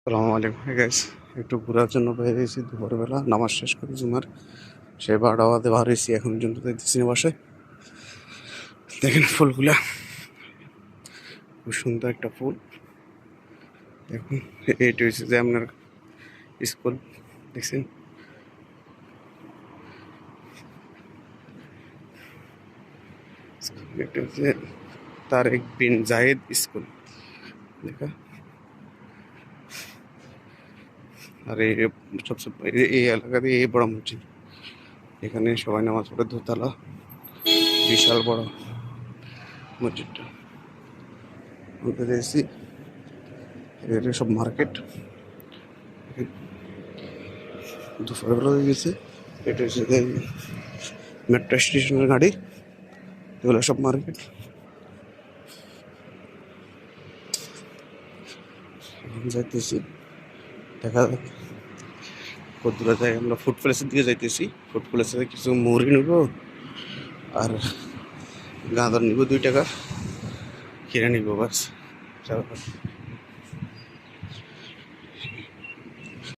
সালামু আলাইকুম গাইস, একটু ঘোরার জন্য বের হয়েছি দুপুরবেলা নামাজ শেষ করে জুমার। সে 12টা বাজে বার হয়েছি, এখন পর্যন্ত দেখতেছি না বাসায়। দেখেন ফুলগুলা, খুব সুন্দর একটা ফুল। দেখুন, এইটা হচ্ছে যে আপনার স্কুল, দেখছেন? এটা হচ্ছে তারেক বিন জায়েদ স্কুল দেখা। আর এই সবচেয়ে এই এলাকাতে এই বড় মসজিদ, এখানে সবাই নামাজ পড়ে। দোতলা, বিশাল বড় মসজিদটা। আমাদের এসি এটা সব মার্কেট। দুপুরবেলা হয়ে গেছে। এটা হচ্ছে যে মেট্রো স্টেশনের গাড়ি, এগুলো সব মার্কেট। এখন যাইতেছি, দেখা যাক কত দূরে যাই। আমরা ফুড প্যালেসের দিকে যাইতেছি। ফুড প্যালেসে কিছু মুড়ি নিব আর গাঁদর নিব 2 টাকা, কিনে নিব বাস।